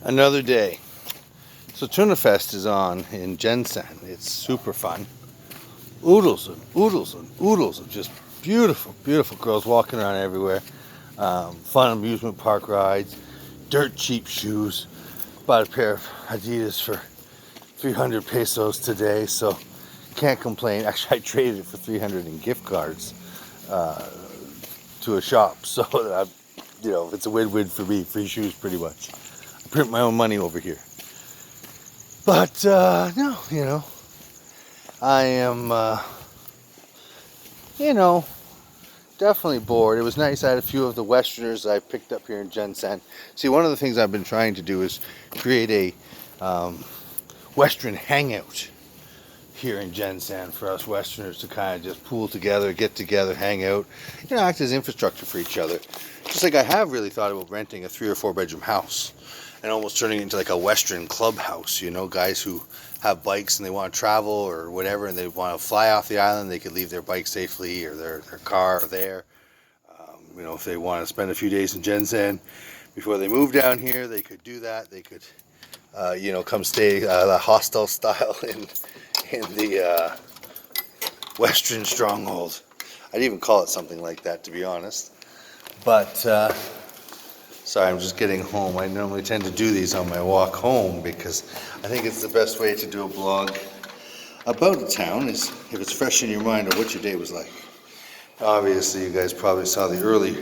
Another day. So Tuna Fest is on in Jensen. It's super fun. Oodles and oodles and oodles of just beautiful, beautiful girls walking around everywhere. Fun amusement park rides, dirt cheap shoes. Bought a pair of Adidas for 300 pesos today, so can't complain. Actually, I traded it for 300 in gift cards to a shop. So, it's a win-win for me. Free shoes, pretty much. I print my own money over here. But, no, I am, definitely bored. It was nice. I had a few of the Westerners I picked up here in Jensen. See, one of the things I've been trying to do is create a Western hangout here in Jensen for us Westerners to kind of just pool together, get together, hang out, act as infrastructure for each other. Just like I have really thought about renting a 3 or 4 bedroom house and almost turning it into like a Western clubhouse, guys who have bikes and they want to travel or whatever and they want to fly off the island, they could leave their bike safely or their car there. If they want to spend a few days in Jensen before they move down here, they could do that. They could, come stay the hostel style in the Western stronghold. I'd even call it something like that, to be honest. But, sorry, I'm just getting home. I normally tend to do these on my walk home because I think it's the best way to do a blog about a town is if it's fresh in your mind of what your day was like. Obviously, you guys probably saw the early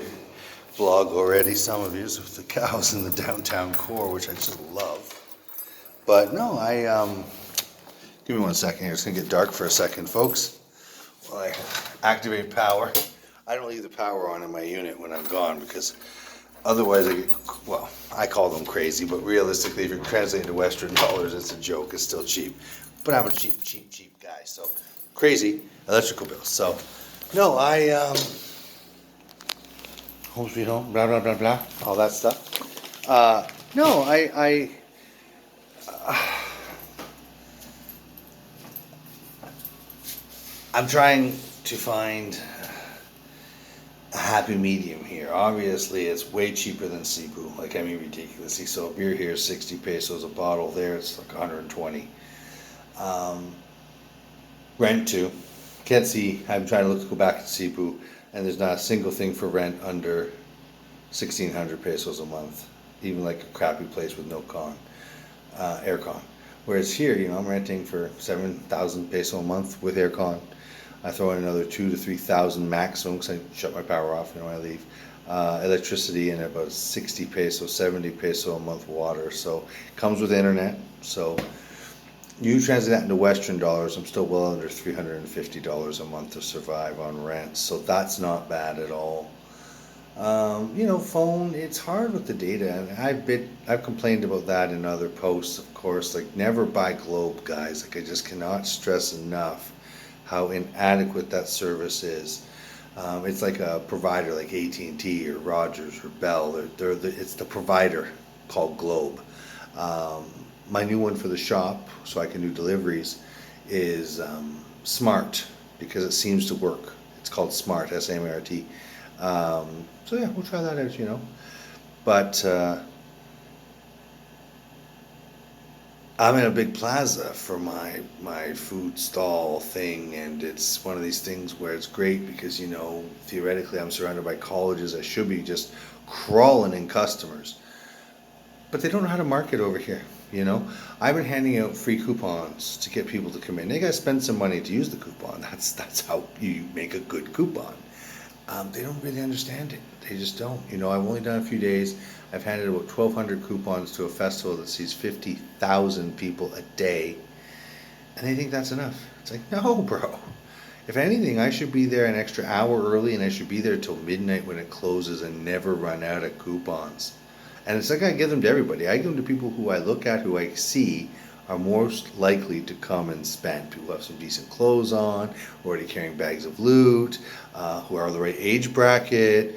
vlog already, some of you, with the cows in the downtown core, which I just love. But no, give me 1 second here. It's going to get dark for a second, folks. While I activate power. I don't leave the power on in my unit when I'm gone because otherwise I call them crazy, but realistically, if you're translating to Western dollars, it's a joke. It's still cheap. But I'm a cheap guy, so crazy electrical bills. So, no, home sweet home, blah, blah, blah, blah, all that stuff. No, I'm trying to find a happy medium here. Obviously, it's way cheaper than Cebu. Ridiculously. So a beer here is 60 pesos a bottle. There, it's like 120. Rent too. Can't see. I'm trying to go back to Cebu, and there's not a single thing for rent under 1,600 pesos a month. Even like a crappy place with no aircon. Whereas here, I'm renting for 7,000 peso a month with aircon. I throw in another 2,000 to 3,000 maximum because I shut my power off when I leave. Electricity and about 60 peso, 70 peso a month water. So it comes with internet. So you translate that into Western dollars, I'm still well under $350 a month to survive on rent. So that's not bad at all. Phone, it's hard with the data, and I've complained about that in other posts, of course. Like, never buy Globe, guys. Like, I just cannot stress enough how inadequate that service is. It's like a provider like AT&T or Rogers or Bell. It's the provider called Globe. My new one for the shop, so I can do deliveries, is Smart, because it seems to work. It's called Smart, S-M-A-R-T. So yeah, we'll try that out, But I'm in a big plaza for my food stall thing, and it's one of these things where it's great because, theoretically I'm surrounded by colleges. I should be just crawling in customers. But they don't know how to market over here, I've been handing out free coupons to get people to come in. They gotta spend some money to use the coupon. That's how you make a good coupon. They don't really understand it. They just don't. I've only done a few days. I've handed about 1,200 coupons to a festival that sees 50,000 people a day. And they think that's enough. It's like, no, bro. If anything, I should be there an extra hour early, and I should be there till midnight when it closes and never run out of coupons. And it's like I give them to everybody. I give them to people who I look at, who I see are most likely to come and spend. People who have some decent clothes on, already carrying bags of loot, who are the right age bracket,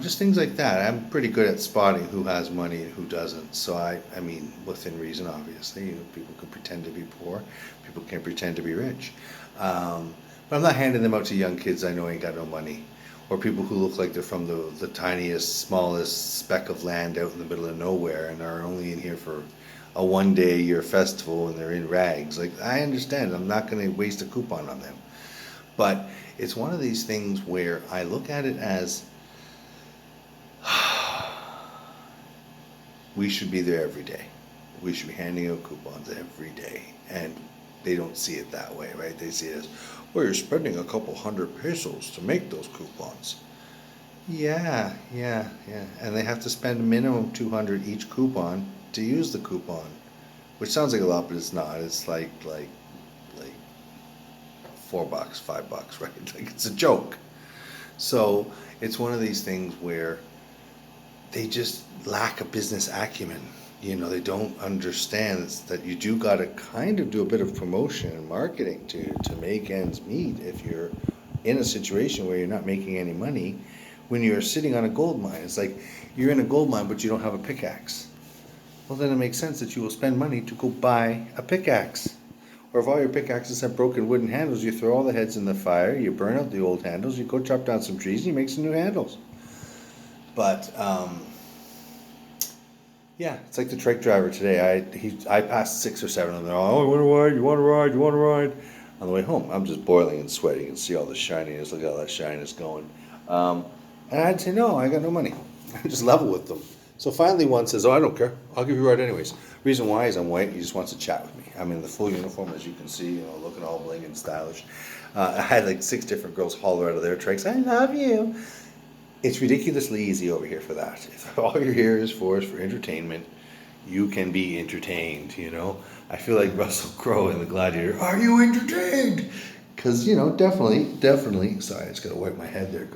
just things like that. I'm pretty good at spotting who has money and who doesn't. So I mean, within reason, obviously. People can pretend to be poor. People can pretend to be rich. But I'm not handing them out to young kids I know ain't got no money. or people who look like they're from the tiniest, smallest speck of land out in the middle of nowhere and are only in here for a 1 day a year festival and they're in rags. Like, I understand, I'm not going to waste a coupon on them. But it's one of these things where I look at it as we should be there every day. We should be handing out coupons every day. And they don't see it that way, right? They see it as, well, you're spending a couple hundred pesos to make those coupons. Yeah. And they have to spend a minimum 200 each coupon to use the coupon, which sounds like a lot, but it's not. It's like $4, $5, right? Like, it's a joke. So it's one of these things where they just lack a business acumen. They don't understand that you do got to kind of do a bit of promotion and marketing to make ends meet if you're in a situation where you're not making any money when you're sitting on a gold mine. It's like you're in a gold mine, but you don't have a pickaxe. Well, then it makes sense that you will spend money to go buy a pickaxe. Or if all your pickaxes have broken wooden handles, you throw all the heads in the fire, you burn out the old handles, you go chop down some trees, and you make some new handles. But yeah, it's like the truck driver today. I passed 6 or 7 of them. They're all, oh, you want to ride? You want to ride? You want to ride? On the way home, I'm just boiling and sweating and see all the shininess. Look at all that shininess going. And I'd say, no, I got no money. I just level with them. So finally one says, oh, I don't care. I'll give you a ride anyways. Reason why is I'm white. He just wants to chat with me. I'm in the full uniform, as you can see, looking all bling and stylish. I had like 6 different girls holler out of their tricks, I love you. It's ridiculously easy over here for that. If all you're here is for entertainment, you can be entertained, I feel like Russell Crowe in The Gladiator. Are you entertained? Because, definitely. Sorry, I just got to wipe my head there.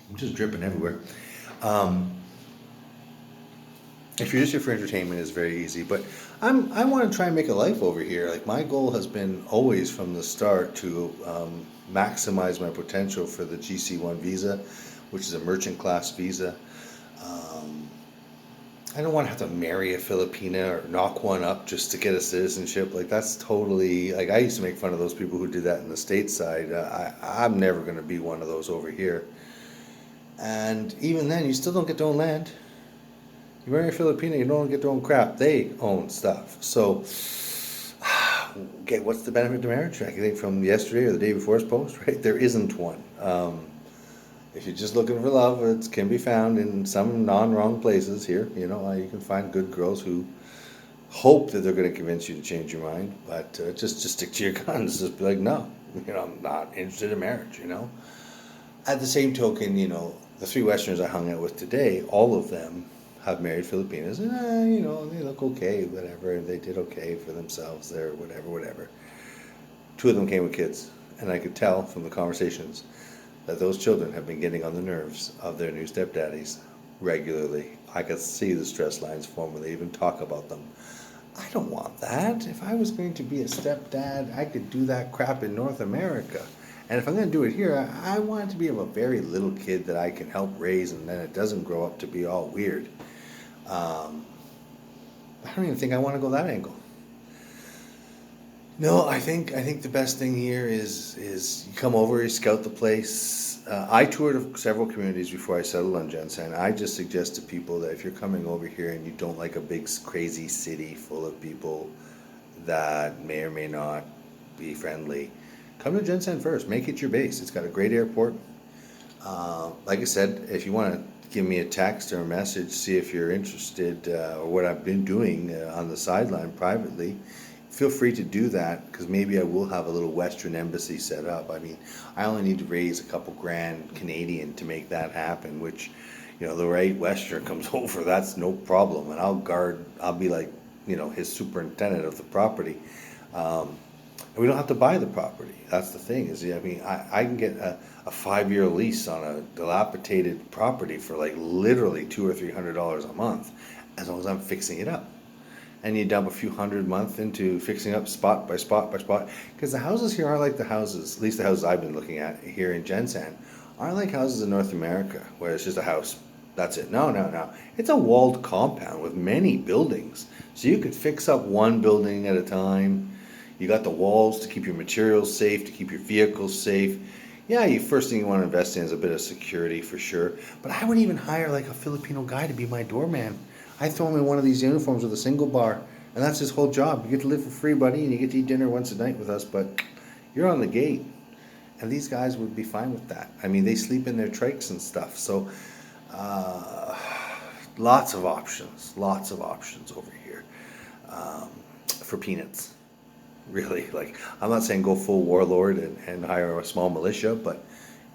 I'm just dripping everywhere. If you're just here for entertainment, it's very easy. But I want to try and make a life over here. Like, my goal has been always from the start to maximize my potential for the GC1 visa, which is a merchant class visa. I don't want to have to marry a Filipina or knock one up just to get a citizenship. Like, that's totally, like, I used to make fun of those people who did that in the stateside. I'm never going to be one of those over here. And even then, you still don't get to own land. You marry a Filipina, you don't get to own crap. They own stuff. So, okay, what's the benefit to marriage? I think from yesterday or the day before's post, right? There isn't one. If you're just looking for love, it can be found in some non-wrong places here. You can find good girls who hope that they're going to convince you to change your mind, but just stick to your guns. Just be like, no, I'm not interested in marriage. At the same token, the 3 Westerners I hung out with today, all of them have married Filipinas, and they look okay, whatever, and they did okay for themselves there, whatever. 2 of them came with kids, and I could tell from the conversations that those children have been getting on the nerves of their new stepdaddies regularly. I could see the stress lines form when they even talk about them. I don't want that. If I was going to be a stepdad, I could do that crap in North America. And if I'm going to do it here, I want it to be of a very little kid that I can help raise, and then it doesn't grow up to be all weird. I don't even think I want to go that angle. No, I think the best thing here is you come over, you scout the place. I toured several communities before I settled on Jensen. I just suggest to people that if you're coming over here and you don't like a big crazy city full of people that may or may not be friendly, come to Jensen first. Make it your base. It's got a great airport. Like I said, if you want to give me a text or a message, see if you're interested or what I've been doing on the sideline privately, feel free to do that, because maybe I will have a little Western embassy set up. I mean, I only need to raise a couple grand Canadian to make that happen, which, the right Westerner comes over, that's no problem. And I'll be like, his superintendent of the property. And we don't have to buy the property. That's the thing, I can get a 5-year lease on a dilapidated property for like literally $200 or $300 a month, as long as I'm fixing it up. And you dump a few hundred a month into fixing up spot by spot by spot. Because the houses here aren't like the houses, at least the houses I've been looking at here in Jensen, aren't like houses in North America, where it's just a house. That's it. No. It's a walled compound with many buildings. So you could fix up one building at a time. You got the walls to keep your materials safe, to keep your vehicles safe. Yeah, you first thing you want to invest in is a bit of security for sure. But I wouldn't even hire like a Filipino guy to be my doorman. I throw him in one of these uniforms with a single bar, and that's his whole job. You get to live for free, buddy, and you get to eat dinner once a night with us, but you're on the gate. And these guys would be fine with that. I mean, they sleep in their trikes and stuff. So, uh, lots of options over here for peanuts. Really, like, I'm not saying go full warlord and hire a small militia, but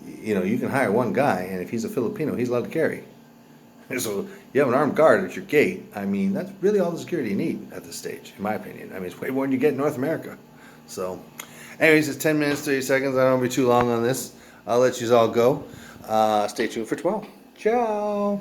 you can hire one guy, and if he's a Filipino, he's allowed to carry. So you have an armed guard at your gate. I mean, that's really all the security you need at this stage, in my opinion. I mean, it's way more than you get in North America. So, anyways, it's 10 minutes, 30 seconds. I don't want to be too long on this. I'll let you all go. Stay tuned for 12. Ciao.